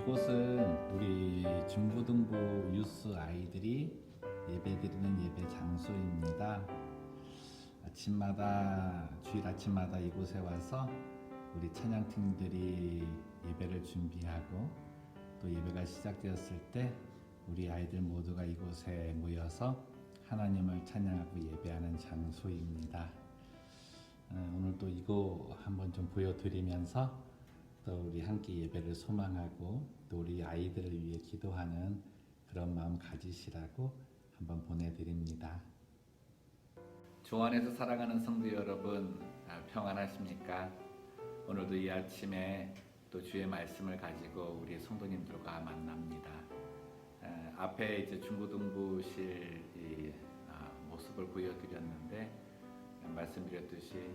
이곳은 우리 중고등부 유스 아이들이 예배드리는 예배 장소입니다. 주일 아침마다 이곳에 와서 우리 찬양팀들이 예배를 준비하고 또 예배가 시작되었을 때 우리 아이들 모두가 이곳에 모여서 하나님을 찬양하고 예배하는 장소입니다. 오늘도 이거 한번 좀 보여드리면서 또 우리 함께 예배를 소망하고 또 우리 아이들을 위해 기도하는 그런 마음 가지시라고 한번 보내드립니다. 주 안에서 사랑하는 성도 여러분, 평안하십니까? 오늘도 이 아침에 또 주의 말씀을 가지고 우리 성도님들과 만납니다. 앞에 이제 중고등부실 모습을 보여드렸는데 말씀드렸듯이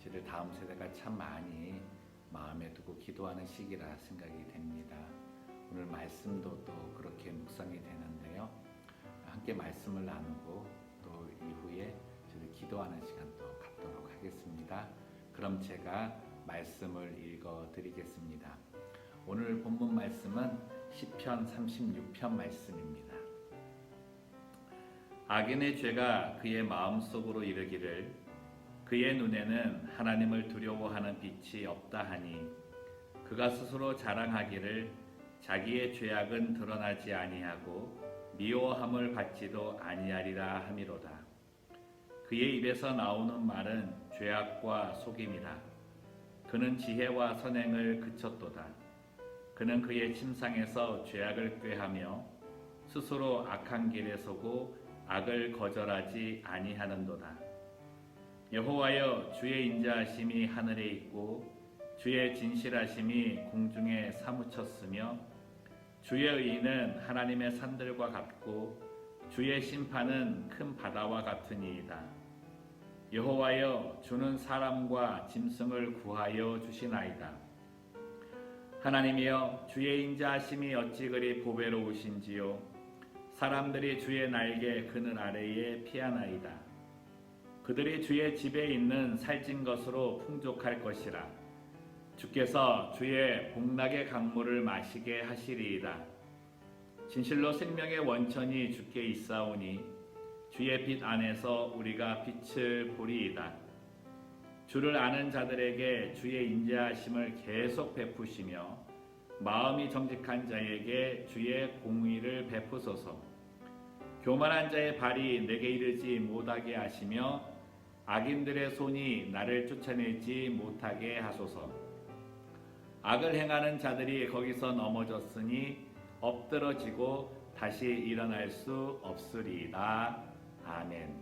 저를 다음 세대가 참 많이 마음에 두고 기도하는 시기라 생각이 됩니다. 오늘 말씀도 또 그렇게 묵상이 되는데요. 함께 말씀을 나누고 또 이후에 저를 기도하는 시간도 갖도록 하겠습니다. 그럼 제가 말씀을 읽어 드리겠습니다. 오늘 본문 말씀은 시편 36편 말씀입니다. 악인의 죄가 그의 마음속으로 이르기를 그의 눈에는 하나님을 두려워하는 빛이 없다 하니 그가 스스로 자랑하기를 자기의 죄악은 드러나지 아니하고 미워함을 받지도 아니하리라 함이로다. 그의 입에서 나오는 말은 죄악과 속임이라. 그는 지혜와 선행을 그쳤도다. 그는 그의 침상에서 죄악을 꾀하며 스스로 악한 길에 서고 악을 거절하지 아니하는도다. 여호와여, 주의 인자하심이 하늘에 있고 주의 진실하심이 공중에 사무쳤으며 주의 의는 하나님의 산들과 같고 주의 심판은 큰 바다와 같으니이다. 여호와여, 주는 사람과 짐승을 구하여 주시나이다. 하나님이여, 주의 인자하심이 어찌 그리 보배로우신지요. 사람들이 주의 날개 그늘 아래에 피하나이다. 그들이 주의 집에 있는 살찐 것으로 풍족할 것이라. 주께서 주의 복락의 강물을 마시게 하시리이다. 진실로 생명의 원천이 주께 있사오니 주의 빛 안에서 우리가 빛을 보리이다. 주를 아는 자들에게 주의 인자하심을 계속 베푸시며 마음이 정직한 자에게 주의 공의를 베푸소서. 교만한 자의 발이 내게 이르지 못하게 하시며 악인들의 손이 나를 쫓아내지 못하게 하소서. 악을 행하는 자들이 거기서 넘어졌으니 엎드러지고 다시 일어날 수 없으리이다. 아멘.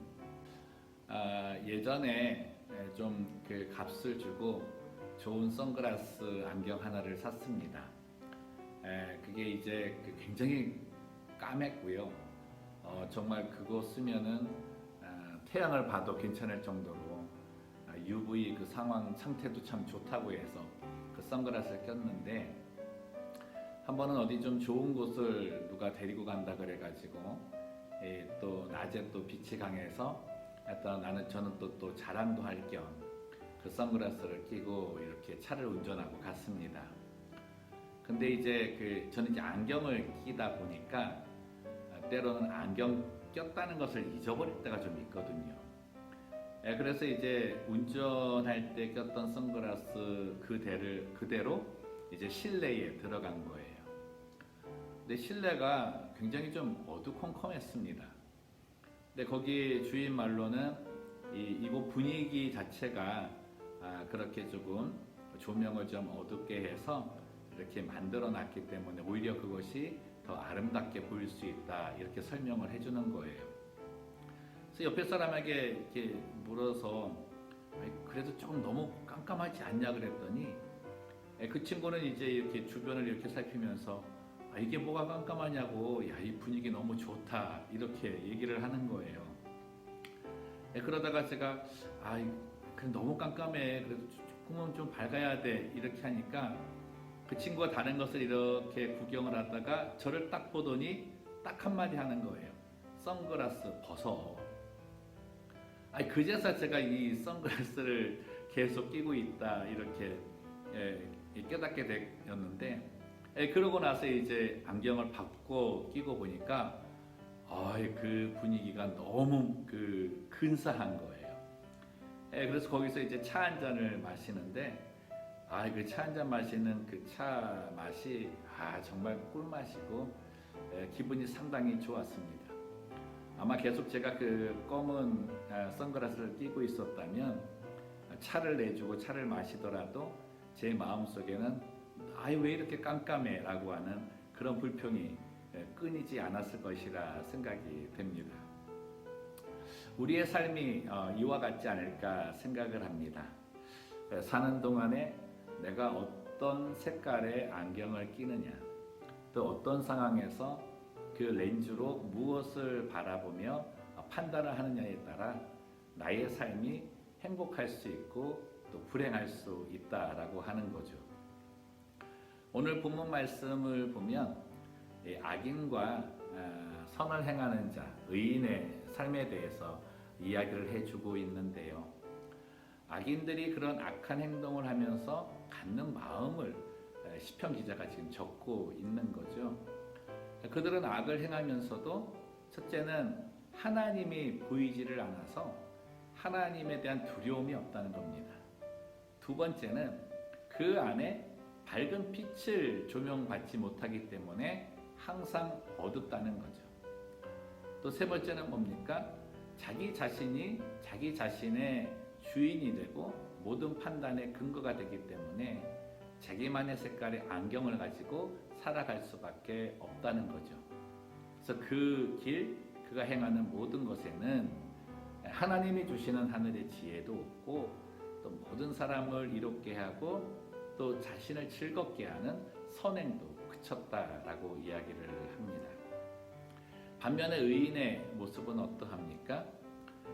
예전에 좀 그 값을 주고 좋은 선글라스 안경 하나를 샀습니다. 그게 이제 굉장히 까맸고요. 정말 그거 쓰면은 태양을 봐도 괜찮을 정도로 UV 그 상태도 참 좋다고 해서 그 선글라스를 꼈는데 한 번은 어디 좀 좋은 곳을 누가 데리고 간다 그래가지고 또 낮에 또 빛이 강해서 저는 또 자랑도 할 겸 그 선글라스를 끼고 이렇게 차를 운전하고 갔습니다. 근데 이제 저는 이제 안경을 끼다 보니까 때로는 안경 꼈다는 것을 잊어버릴 때가 좀 있거든요. 그래서 이제 운전할 때 꼈던 선글라스 그대로 이제 실내에 들어간 거예요. 근데 실내가 굉장히 좀 어두컴컴했습니다. 근데 거기 주인 말로는 이곳 분위기 자체가 그렇게 조금 조명을 좀 어둡게 해서 이렇게 만들어 놨기 때문에 오히려 그것이 더 아름답게 보일 수 있다, 이렇게 설명을 해주는 거예요. 그래서 옆에 사람에게 이렇게 물어서 그래도 조금 너무 깜깜하지 않냐 그랬더니 그 친구는 이제 이렇게 주변을 이렇게 살피면서 이게 뭐가 깜깜하냐고, 야, 이 분위기 너무 좋다, 이렇게 얘기를 하는 거예요. 그러다가 제가 그래 너무 깜깜해, 그래도 조금은 좀 밝아야 돼, 이렇게 하니까 그 친구가 다른 것을 이렇게 구경을 하다가 저를 딱 보더니 딱 한마디 하는 거예요. 선글라스 벗어. 그제서 제가 이 선글라스를 계속 끼고 있다, 이렇게 깨닫게 되었는데 그러고 나서 이제 안경을 바꿔 끼고 보니까 그 분위기가 너무 근사한 거예요. 그래서 거기서 이제 차 한 잔을 마시는데 그 차 한 잔 마시는 그 차 맛이 정말 꿀맛이고 기분이 상당히 좋았습니다. 아마 계속 제가 그 검은 선글라스를 끼고 있었다면 차를 내주고 차를 마시더라도 제 마음속에는 왜 이렇게 깜깜해 라고 하는 그런 불평이 끊이지 않았을 것이라 생각이 됩니다. 우리의 삶이 이와 같지 않을까 생각을 합니다. 사는 동안에 내가 어떤 색깔의 안경을 끼느냐, 또 어떤 상황에서 그 렌즈로 무엇을 바라보며 판단을 하느냐에 따라 나의 삶이 행복할 수 있고 또 불행할 수 있다라고 하는 거죠. 오늘 본문 말씀을 보면 악인과 선을 행하는 자, 의인의 삶에 대해서 이야기를 해주고 있는데요. 악인들이 그런 악한 행동을 하면서 갖는 마음을 시편 기자가 지금 적고 있는 거죠. 그들은 악을 행하면서도 첫째는 하나님이 보이지를 않아서 하나님에 대한 두려움이 없다는 겁니다. 두 번째는 그 안에 밝은 빛을 조명받지 못하기 때문에 항상 어둡다는 거죠. 또 세 번째는 뭡니까? 자기 자신이 자기 자신의 주인이 되고 모든 판단의 근거가 되기 때문에 자기만의 색깔의 안경을 가지고 살아갈 수밖에 없다는 거죠. 그래서 그 길, 그가 행하는 모든 것에는 하나님이 주시는 하늘의 지혜도 없고 또 모든 사람을 이롭게 하고 또 자신을 즐겁게 하는 선행도 그쳤다라고 이야기를 합니다. 반면에 의인의 모습은 어떠합니까?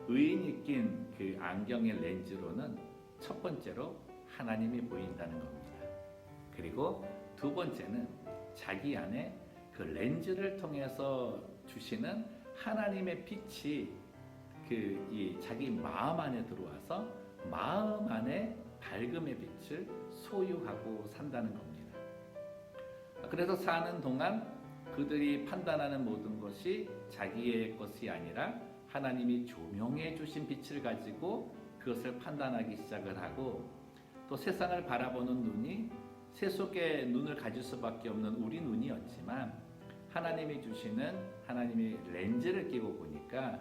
의인이 낀 그 안경의 렌즈로는 첫 번째로 하나님이 보인다는 겁니다. 그리고 두 번째는 자기 안에 그 렌즈를 통해서 주시는 하나님의 빛이 이 자기 마음 안에 들어와서 마음 안에 밝음의 빛을 소유하고 산다는 겁니다. 그래서 사는 동안 그들이 판단하는 모든 것이 자기의 것이 아니라 하나님이 조명해 주신 빛을 가지고 그것을 판단하기 시작을 하고 또 세상을 바라보는 눈이 세속의 눈을 가질 수밖에 없는 우리 눈이었지만 하나님이 주시는 하나님의 렌즈를 끼고 보니까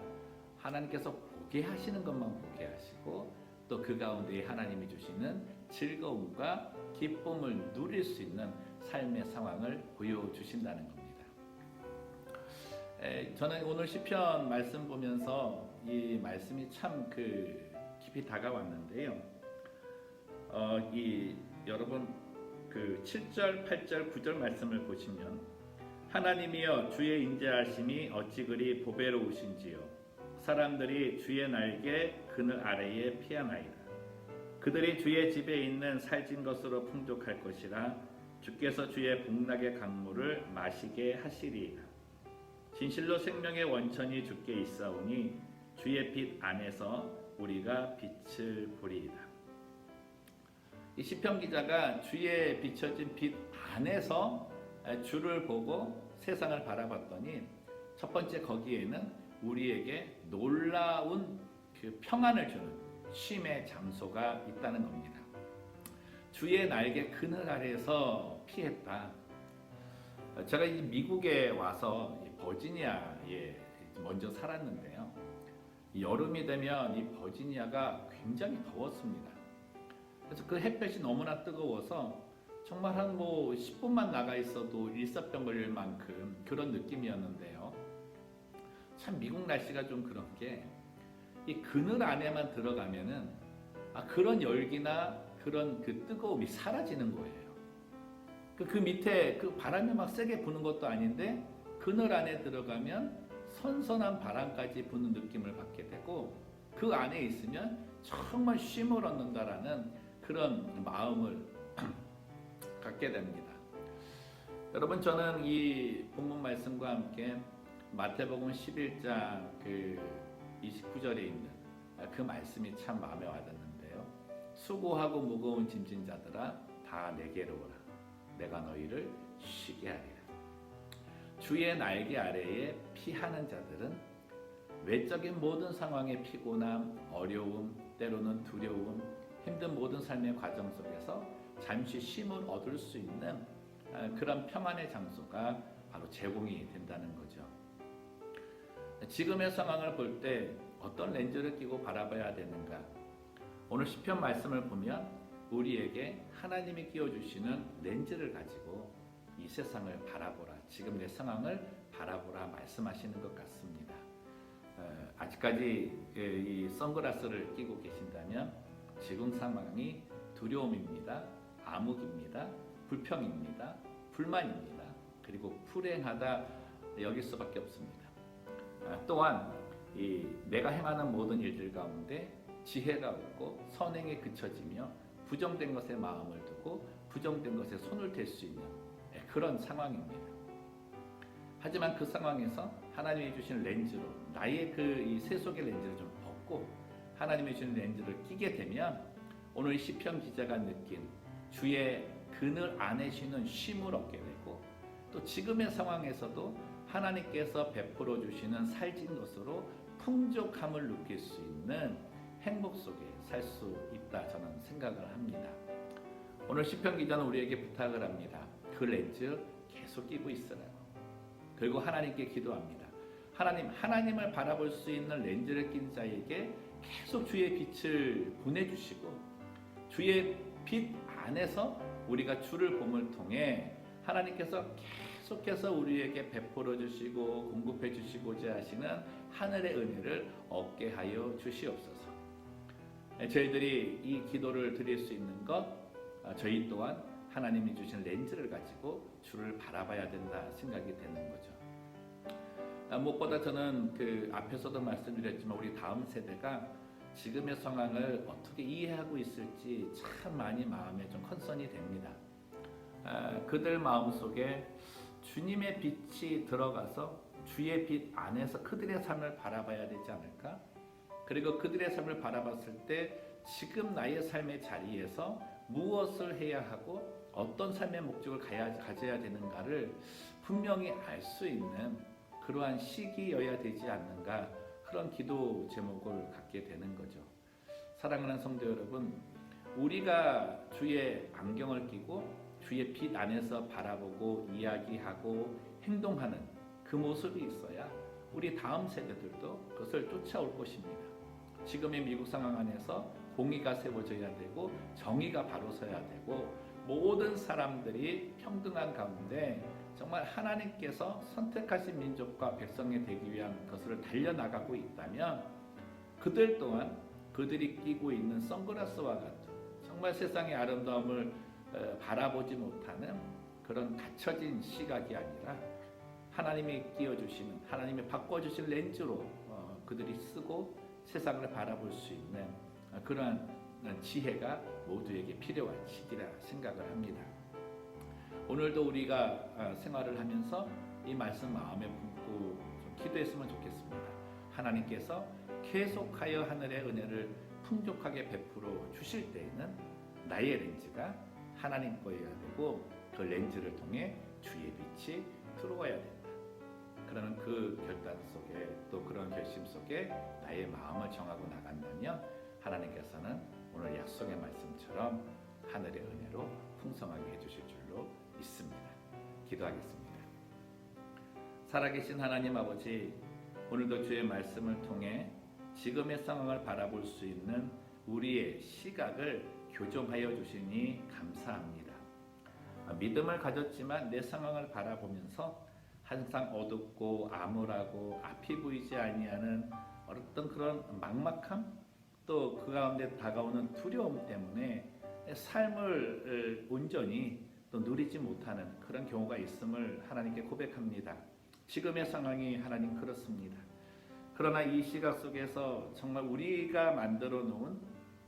하나님께서 보게 하시는 것만 보게 하시고 또 그 가운데 하나님이 주시는 즐거움과 기쁨을 누릴 수 있는 삶의 상황을 보여주신다는 겁니다. 저는 오늘 시편 말씀 보면서 이 말씀이 참 깊이 다가왔는데요. 여러분 7절, 8절, 9절 말씀을 보시면 하나님이여 주의 인자하심이 어찌 그리 보배로우신지요. 사람들이 주의 날개 그늘 아래에 피하나이다. 그들이 주의 집에 있는 살찐 것으로 풍족할 것이라 주께서 주의 복락의 강물을 마시게 하시리이다. 진실로 생명의 원천이 주께 있사오니 주의 빛 안에서 우리가 빛을 보리이다. 이 시편 기자가 주의 비춰진 빛 안에서 주를 보고 세상을 바라봤더니 첫 번째 거기에는 우리에게 놀라운 그 평안을 주는 쉼의 장소가 있다는 겁니다. 주의 날개 그늘 아래에서 피했다. 제가 이 미국에 와서 버지니아에 먼저 살았는데요. 여름이 되면 이 버지니아가 굉장히 더웠습니다. 그래서 그 햇볕이 너무나 뜨거워서 정말 한 10분만 나가 있어도 일사병 걸릴 만큼 그런 느낌이었는데요. 참 미국 날씨가 좀 그런 게 이 그늘 안에만 들어가면은 그런 열기나 그런 그 뜨거움이 사라지는 거예요. 그 밑에 그 바람이 막 세게 부는 것도 아닌데 그늘 안에 들어가면 선선한 바람까지 부는 느낌을 받게 되고 그 안에 있으면 정말 쉼을 얻는다라는 그런 마음을 갖게 됩니다. 여러분 저는 이 본문 말씀과 함께 마태복음 11장 29절에 있는 그 말씀이 참 마음에 와닿는데요. 수고하고 무거운 짐진 자들아 다 내게로 오라. 내가 너희를 쉬게 하리라. 주의 날개 아래에 피하는 자들은 외적인 모든 상황의 피곤함, 어려움, 때로는 두려움, 힘든 모든 삶의 과정 속에서 잠시 쉼을 얻을 수 있는 그런 평안의 장소가 바로 제공이 된다는 거죠. 지금의 상황을 볼 때 어떤 렌즈를 끼고 바라봐야 되는가? 오늘 시편 말씀을 보면 우리에게 하나님이 끼워주시는 렌즈를 가지고 이 세상을 바라보라, 지금 내 상황을 바라보라 말씀하시는 것 같습니다. 아직까지 이 선글라스를 끼고 계신다면 지금 상황이 두려움입니다, 암흑입니다, 불평입니다, 불만입니다, 그리고 불행하다 여길 수밖에 없습니다. 또한 내가 행하는 모든 일들 가운데 지혜가 없고 선행에 그쳐지며 부정된 것에 마음을 두고 부정된 것에 손을 댈 수 있는 그런 상황입니다. 하지만 그 상황에서 하나님이 주신 렌즈로 나의 이 세속의 렌즈를 좀 벗고 하나님이 주신 렌즈를 끼게 되면 오늘 시편 기자가 느낀 주의 그늘 안에 쉬는 쉼을 얻게 되고 또 지금의 상황에서도 하나님께서 베풀어 주시는 살찐 것으로 풍족함을 느낄 수 있는 행복 속에 살 수 있다 저는 생각을 합니다. 오늘 시편 기자는 우리에게 부탁을 합니다. 그 렌즈 계속 끼고 있으라고. 그리고 하나님께 기도합니다. 하나님을 바라볼 수 있는 렌즈를 낀 자에게 계속 주의 빛을 보내주시고 주의 빛 안에서 우리가 주를 봄을 통해 하나님께서 계속해서 우리에게 베풀어 주시고 공급해 주시고자 하시는 하늘의 은혜를 얻게 하여 주시옵소서. 저희들이 이 기도를 드릴 수 있는 것, 저희 또한 하나님이 주신 렌즈를 가지고 주를 바라봐야 된다 생각이 되는 거죠. 무엇보다 저는 앞에서도 말씀드렸지만 우리 다음 세대가 지금의 상황을 어떻게 이해하고 있을지 참 많이 마음에 좀 컨선이 됩니다. 그들 마음속에 주님의 빛이 들어가서 주의 빛 안에서 그들의 삶을 바라봐야 되지 않을까? 그리고 그들의 삶을 바라봤을 때 지금 나의 삶의 자리에서 무엇을 해야 하고 어떤 삶의 목적을 가져야 되는가를 분명히 알 수 있는 그러한 시기여야 되지 않는가, 그런 기도 제목을 갖게 되는 거죠. 사랑하는 성도 여러분, 우리가 주의 안경을 끼고 주의 빛 안에서 바라보고 이야기하고 행동하는 그 모습이 있어야 우리 다음 세대들도 그것을 쫓아올 것입니다. 지금의 미국 상황 안에서 공의가 세워져야 되고 정의가 바로 서야 되고 모든 사람들이 평등한 가운데 정말 하나님께서 선택하신 민족과 백성이 되기 위한 것을 달려나가고 있다면 그들 또한 그들이 끼고 있는 선글라스와 같은 정말 세상의 아름다움을 바라보지 못하는 그런 닫혀진 시각이 아니라 하나님이 끼워주시는, 하나님이 바꿔주신 렌즈로 그들이 쓰고 세상을 바라볼 수 있는 그러한 지혜가 모두에게 필요한 시기라 생각을 합니다. 오늘도 우리가 생활을 하면서 이 말씀 마음에 품고 좀 기도했으면 좋겠습니다. 하나님께서 계속하여 하늘의 은혜를 풍족하게 베풀어 주실 때에는 나의 렌즈가 하나님 거여야 되고 그 렌즈를 통해 주의 빛이 들어와야 된다. 그러는 그 결단 속에 또 그런 결심 속에 나의 마음을 정하고 나간다면 하나님께서는 오늘 약속의 말씀처럼 하늘의 은혜로 풍성하게 해주실 줄로 믿습니다. 기도하겠습니다. 살아계신 하나님 아버지, 오늘도 주의 말씀을 통해 지금의 상황을 바라볼 수 있는 우리의 시각을 교정하여 주시니 감사합니다. 믿음을 가졌지만 내 상황을 바라보면서 항상 어둡고 암울하고 앞이 보이지 아니하는 어떤 그런 막막함, 또 그 가운데 다가오는 두려움 때문에 삶을 온전히 또 누리지 못하는 그런 경우가 있음을 하나님께 고백합니다. 지금의 상황이 하나님 그렇습니다. 그러나 이 시각 속에서 정말 우리가 만들어 놓은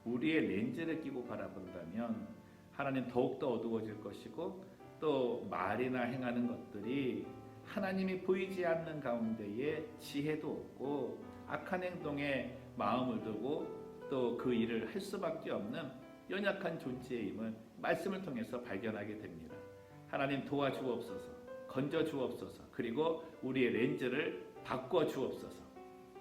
우리의 렌즈를 끼고 바라본다면 하나님 더욱더 어두워질 것이고 또 말이나 행하는 것들이 하나님이 보이지 않는 가운데에 지혜도 없고 악한 행동에 마음을 두고 또 그 일을 할 수밖에 없는 연약한 존재임을 말씀을 통해서 발견하게 됩니다. 하나님 도와주옵소서, 건져주옵소서, 그리고 우리의 렌즈를 바꿔주옵소서.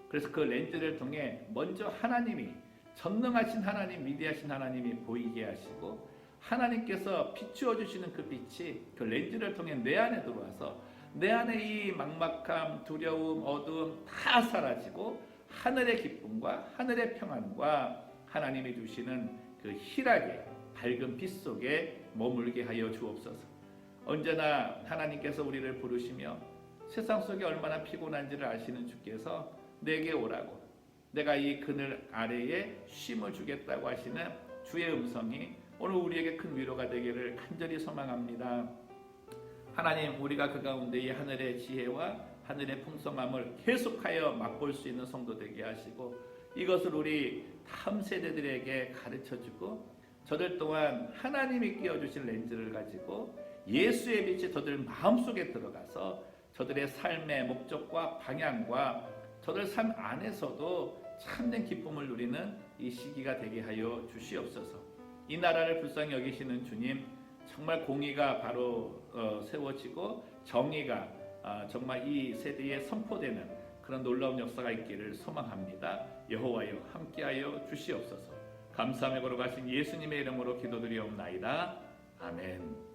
그래서 그 렌즈를 통해 먼저 하나님이, 전능하신 하나님, 위대하신 하나님이 보이게 하시고, 하나님께서 비추어 주시는 그 빛이 그 렌즈를 통해 내 안에 들어와서 내 안에 이 막막함, 두려움, 어두움 다 사라지고 하늘의 기쁨과 하늘의 평안과 하나님이 주시는 그 희락의 밝은 빛 속에 머물게 하여 주옵소서. 언제나 하나님께서 우리를 부르시며 세상 속에 얼마나 피곤한지를 아시는 주께서 내게 오라고, 내가 이 그늘 아래에 쉼을 주겠다고 하시는 주의 음성이 오늘 우리에게 큰 위로가 되기를 간절히 소망합니다. 하나님, 우리가 그 가운데 이 하늘의 지혜와 하늘의 풍성함을 계속하여 맛볼 수 있는 성도 되게 하시고, 이것을 우리 다음 세대들에게 가르쳐주고, 저들 또한 하나님이 끼워주신 렌즈를 가지고 예수의 빛이 저들 마음속에 들어가서 저들의 삶의 목적과 방향과 저들 삶 안에서도 참된 기쁨을 누리는 이 시기가 되게 하여 주시옵소서. 이 나라를 불쌍히 여기시는 주님, 정말 공의가 바로 세워지고 정의가 정말 이 세대에 선포되는 그런 놀라운 역사가 있기를 소망합니다. 여호와여, 함께하여 주시옵소서. 감사하며 걸어가신 예수님의 이름으로 기도드리옵나이다. 아멘.